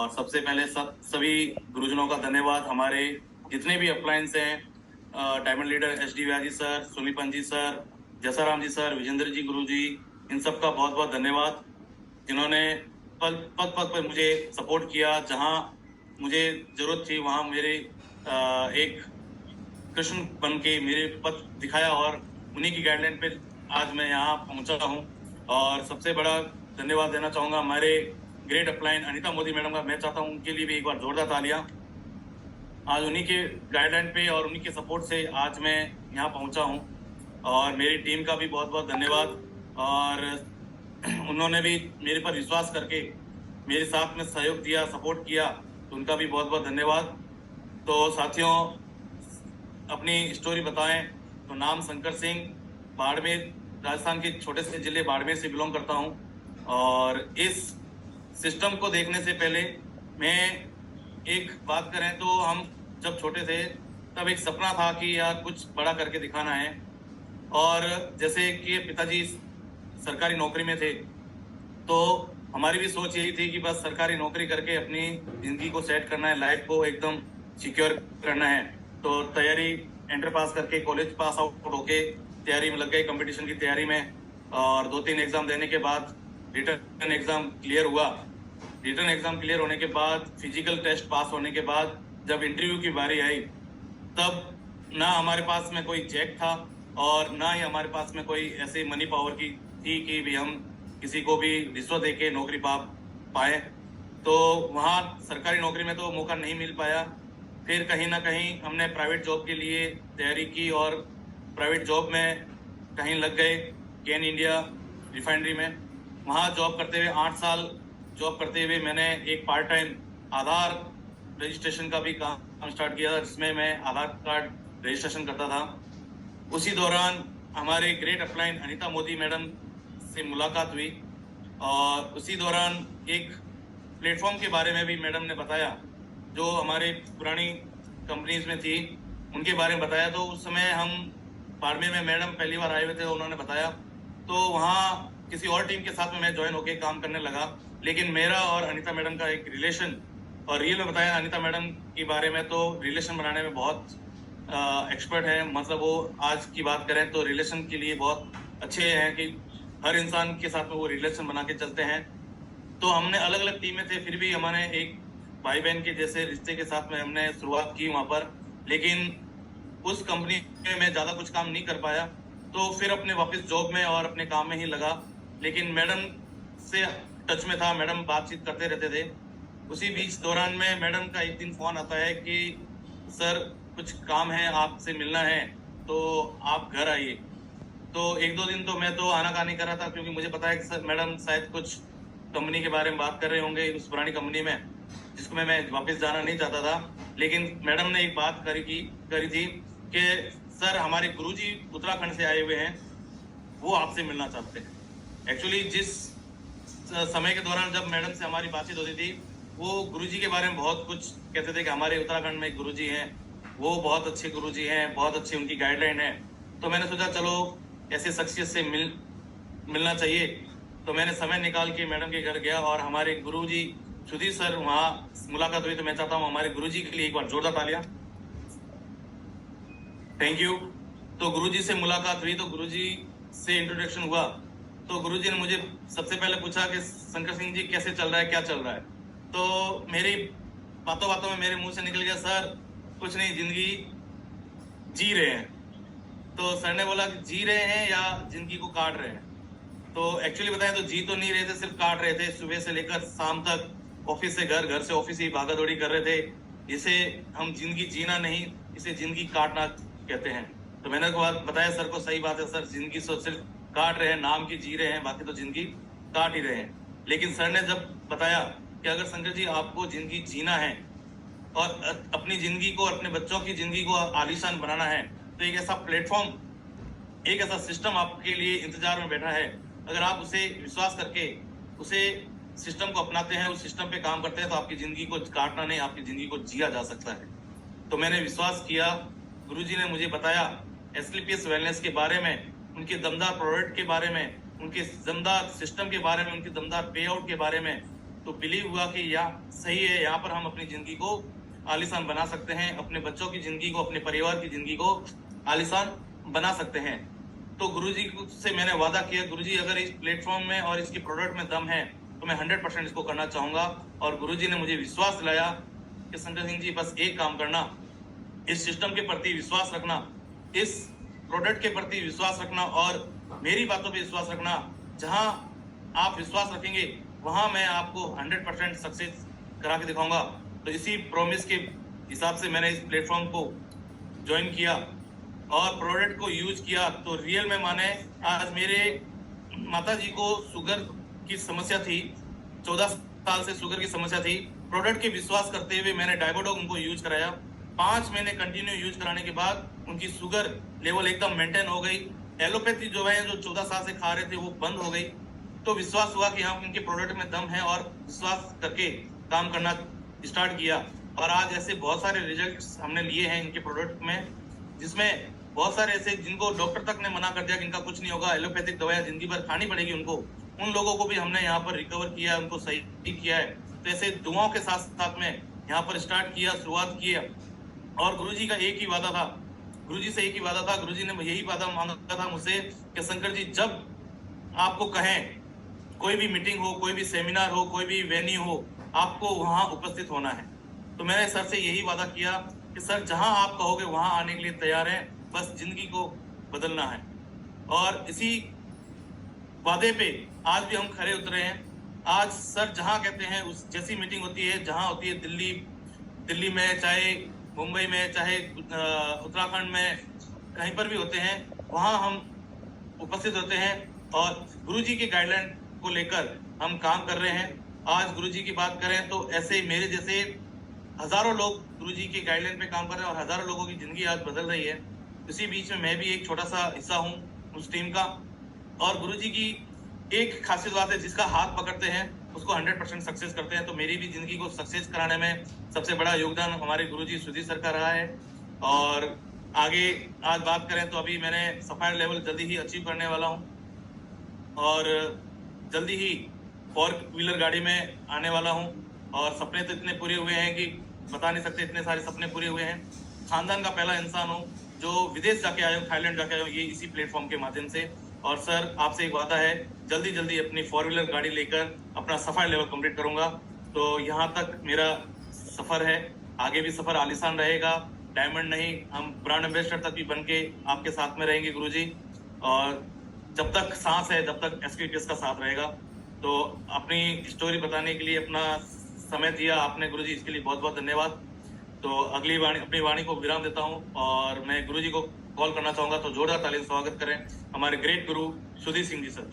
और सबसे पहले सभी गुरुजनों का धन्यवाद। हमारे जितने भी अपलायंस हैं, डायमंड लीडर HD व्याजी सर, सुनीपन जी सर, जसाराम जी सर, विजेंद्र जी गुरु जी, इन सब का बहुत बहुत धन्यवाद, जिन्होंने पल पग पग पर मुझे सपोर्ट किया। जहां मुझे जरूरत थी वहां मेरे एक कृष्ण बन के मेरे पथ दिखाया और उन्हीं की गाइडलाइन पे आज मैं यहाँ पहुंचा हूँ। और सबसे बड़ा धन्यवाद देना चाहूंगा हमारे great upline Anita Modi madam का। मैं चाहता हूँ उनके लिए भी एक बार जोरदार तालियां। आज उन्हीं के गाइडलाइन पे और उन्हीं के सपोर्ट से आज मैं यहाँ पहुंचा हूँ। और मेरी टीम का भी बहुत बहुत धन्यवाद। और उन्होंने भी मेरे पर विश्वास करके मेरे साथ में सहयोग दिया, सपोर्ट किया, तो उनका भी बहुत बहुत धन्यवाद। तो साथियों, अपनी स्टोरी बताएं तो नाम शंकर सिंह, बाड़मेर, राजस्थान के छोटे से जिले बाड़मेर से बिलोंग करता हूं। और इस सिस्टम को देखने से पहले मैं एक बात करें तो हम जब छोटे थे तब एक सपना था कि यार कुछ बड़ा करके दिखाना है। और जैसे कि पिताजी सरकारी नौकरी में थे तो हमारी भी सोच यही थी कि बस सरकारी नौकरी करके अपनी जिंदगी को सेट करना है, लाइफ को एकदम सिक्योर करना है। तो तैयारी इंटर पास करके कॉलेज पास आउट होके तैयारी में लग गए, कंपटीशन की तैयारी में। और 2-3 एग्जाम देने के बाद रिटर्न एग्जाम क्लियर हुआ। रिटर्न एग्जाम क्लियर होने के बाद, फिजिकल टेस्ट पास होने के बाद जब इंटरव्यू की बारी आई तब ना हमारे पास में कोई चेक था और ना ही हमारे पास में कोई ऐसी मनी पावर की थी कि भी हम किसी को भी रिश्वत देके नौकरी पाए। तो वहाँ सरकारी नौकरी में तो मौका नहीं मिल पाया। फिर कहीं ना कहीं हमने प्राइवेट जॉब के लिए तैयारी की और प्राइवेट जॉब में कहीं लग गए, केन इंडिया रिफाइनरी में। वहाँ जॉब करते हुए 8 साल जॉब करते हुए मैंने एक पार्ट टाइम आधार रजिस्ट्रेशन का भी काम स्टार्ट किया, जिसमें मैं आधार कार्ड रजिस्ट्रेशन करता था। उसी दौरान हमारे great upline Anita Modi madam से मुलाकात हुई और उसी दौरान एक प्लेटफॉर्म के बारे में भी मैडम ने बताया, जो हमारे पुरानी कंपनीज में थी उनके बारे में बताया। तो उस समय हम बाड़मेर में मैडम पहली बार आए हुए थे, उन्होंने बताया। तो वहाँ किसी और टीम के साथ में मैं ज्वाइन होकर काम करने लगा। लेकिन मेरा और अनीता मैडम का एक रिलेशन, और रियल में बताया अनीता मैडम के बारे में तो रिलेशन बनाने में बहुत एक्सपर्ट है। मतलब वो आज की बात करें तो रिलेशन के लिए बहुत अच्छे हैं कि हर इंसान के साथ में वो रिलेशन बना के चलते हैं। तो हमने अलग अलग टीमें थे, फिर भी हमारे एक भाई बहन के जैसे रिश्ते के साथ में हमने शुरुआत की वहाँ पर। लेकिन उस कंपनी में मैं ज़्यादा कुछ काम नहीं कर पाया, तो फिर अपने वापस जॉब में और अपने काम में ही लगा। लेकिन मैडम से टच में था, मैडम बातचीत करते रहते थे। उसी बीच दौरान में मैडम का एक दिन फोन आता है कि सर कुछ काम है, आपसे मिलना है, तो आप घर आइए। तो 1-2 दिन तो मैं तो आनाकानी कर रहा था, क्योंकि मुझे पता है कि सर मैडम शायद कुछ कंपनी के बारे में बात कर रहे होंगे, उस पुरानी कंपनी में जिसको मैं वापस जाना नहीं चाहता था। लेकिन मैडम ने एक बात करी थी कि सर हमारे गुरुजी उत्तराखंड से आए हुए हैं, वो आपसे मिलना चाहते हैं। एक्चुअली जिस समय के दौरान जब मैडम से हमारी बातचीत होती थी, वो गुरुजी के बारे में बहुत कुछ कहते थे कि हमारे उत्तराखंड में एक गुरुजी हैं, वो बहुत अच्छे गुरुजी हैं, बहुत अच्छी उनकी गाइडलाइन है। तो मैंने सोचा चलो ऐसे शख्सियत से मिलना चाहिए। तो मैंने समय निकाल के मैडम के घर गया और हमारे गुरुजी सुधीर सर वहाँ मुलाकात हुई। तो मैं चाहता हूँ हमारे गुरुजी के लिए एक बार जोरदार तालियां। Thank you. तो गुरुजी से मुलाकात हुई, तो गुरुजी से इंट्रोडक्शन हुआ। तो गुरुजी ने मुझे सबसे पहले पूछा कि शंकर सिंह जी कैसे चल रहा है, क्या चल रहा है। तो मेरी बातों बातों में मेरे मुंह से निकल गया, सर कुछ नहीं, जिंदगी जी रहे हैं। तो सर ने बोला कि जी रहे हैं या जिंदगी को काट रहे हैं। तो एक्चुअली बताएं तो जी तो नहीं रहे थे, सिर्फ काट रहे थे। सुबह से लेकर शाम तक ऑफिस से घर, घर से ऑफिस ही भागा दौड़ी कर रहे थे। इसे हम जिंदगी जीना नहीं, इसे जिंदगी काटना कहते हैं। तो मैंने बताया सर को, सही बात है सर, जिंदगी तो सिर्फ काट रहे हैं, नाम की जी रहे हैं, बाकी तो जिंदगी काट ही रहे हैं। लेकिन सर ने जब बताया कि अगर शंकर जी आपको जिंदगी जीना है और अपनी जिंदगी को, अपने बच्चों की जिंदगी को आलीशान बनाना है, तो एक ऐसा प्लेटफॉर्म, एक ऐसा सिस्टम आपके लिए इंतजार में बैठा है। अगर आप उसे विश्वास करके उसे सिस्टम को अपनाते हैं, उस सिस्टम पे काम करते हैं, तो आपकी जिंदगी को काटना नहीं, आपकी जिंदगी को जिया जा सकता है। तो मैंने विश्वास किया। गुरुजी ने मुझे बताया एस्क्लेपियस वेलनेस के बारे में, उनके दमदार प्रोडक्ट के बारे में, उनके दमदार सिस्टम के बारे में, उनके दमदार पे आउट के बारे में। तो बिलीव हुआ कि यह सही है, यहाँ पर हम अपनी जिंदगी को आलीशान बना सकते हैं, अपने बच्चों की जिंदगी को, अपने परिवार की जिंदगी को आलीशान बना सकते हैं। तो गुरुजी से मैंने वादा किया, गुरुजी अगर इस प्लेटफॉर्म में और इसके प्रोडक्ट में दम है तो मैं 100% इसको करना चाहूंगा। और गुरुजी ने मुझे विश्वास दिलाया कि शंकर सिंह जी बस एक काम करना, इस सिस्टम के प्रति विश्वास रखना, इस प्रोडक्ट के प्रति विश्वास रखना और मेरी बातों पे विश्वास रखना। जहां आप विश्वास रखेंगे वहां मैं आपको 100% सक्सेस करा के दिखाऊंगा। तो इसी प्रॉमिस के हिसाब से मैंने इस प्लेटफॉर्म को ज्वाइन किया और प्रोडक्ट को यूज किया। तो रियल में माने, आज मेरे माता जी को शुगर की समस्या थी, 14 साल से शुगर की समस्या थी। प्रोडक्ट के विश्वास करते हुए मैंने डायबोडोक उनको यूज कराया। 5 महीने कंटिन्यू यूज कराने के बाद उनकी शुगर लेवल एकदम मेंटेन हो गई। एलोपैथी जो है, जो 14 साल से खा रहे थे, वो बंद हो गई। तो विश्वास हुआ कि हाँ, इनके प्रोडक्ट में दम है और विश्वास करके काम करना स्टार्ट किया। और आज ऐसे बहुत सारे रिजल्ट्स हमने लिए हैं इनके प्रोडक्ट में, जिसमें बहुत सारे ऐसे जिनको डॉक्टर तक ने मना कर दिया कि इनका कुछ नहीं होगा, एलोपैथिक दवाइयां जिंदगी भर खानी पड़ेगी उनको, उन लोगों को भी हमने यहाँ पर रिकवर किया, उनको सही किया है। तो ऐसे दुआओं के साथ साथ में यहाँ पर स्टार्ट किया, शुरुआत किया। और गुरुजी का एक ही वादा था, गुरुजी से एक ही वादा था, गुरुजी ने यही वादा मांगा था मुझसे कि शंकर जी, जब आपको कहें, कोई भी मीटिंग हो, कोई भी सेमिनार हो, कोई भी वेन्यू हो, आपको वहां उपस्थित होना है। तो मैंने सर से यही वादा किया कि सर जहां आप कहोगे वहां आने के लिए तैयार हैं, बस जिंदगी को बदलना है। और इसी वादे पे आज भी हम खरे उतरे हैं। आज सर जहां कहते हैं उस जैसी मीटिंग होती है, जहां होती है, दिल्ली में, चाहे मुंबई में, चाहे उत्तराखंड में, कहीं पर भी होते हैं, वहां हम उपस्थित होते हैं और गुरुजी के गाइडलाइन को लेकर हम काम कर रहे हैं। आज गुरुजी की बात करें तो ऐसे मेरे जैसे हजारों लोग गुरुजी के गाइडलाइन पे काम कर रहे हैं और हजारों लोगों की जिंदगी आज बदल रही है। इसी बीच में मैं भी एक छोटा सा हिस्सा हूँ उस टीम का। और गुरुजी की एक खासियत बात है, जिसका हाथ पकड़ते हैं उसको 100% सक्सेस करते हैं। तो मेरी भी जिंदगी को सक्सेस कराने में सबसे बड़ा योगदान हमारे गुरुजी सुधीर सर का रहा है। और आगे आज बात करें तो अभी मैंने सफायर लेवल जल्दी ही अचीव करने वाला हूँ और जल्दी ही 4 व्हीलर गाड़ी में आने वाला हूँ। और सपने तो इतने पूरे हुए हैं कि बता नहीं सकते, इतने सारे सपने पूरे हुए हैं। खानदान का पहला इंसान हूँ जो विदेश जाके आया हूँ, थाईलैंड जाके आया हूँ, ये इसी प्लेटफॉर्म के माध्यम से। और सर, आपसे एक वादा है, जल्दी अपनी 4 व्हीलर गाड़ी लेकर अपना सफायर लेवल कंप्लीट करूंगा। तो यहाँ तक मेरा सफर है, आगे भी सफर आलीशान रहेगा। डायमंड नहीं, हम ब्रांड एम्बेसडर तक भी बन के आपके साथ में रहेंगे गुरुजी। और जब तक सांस है, जब तक एसकेपीएस का साथ रहेगा। तो अपनी स्टोरी बताने के लिए अपना समय दिया आपने गुरुजी, इसके लिए बहुत बहुत धन्यवाद। तो अगली अपनी वाणी को विराम देता हूँ और मैं गुरुजी को कॉल करना चाहूंगा। तो जोरदार ताली से स्वागत करें हमारे ग्रेट गुरु सुधीर सिंह जी सर।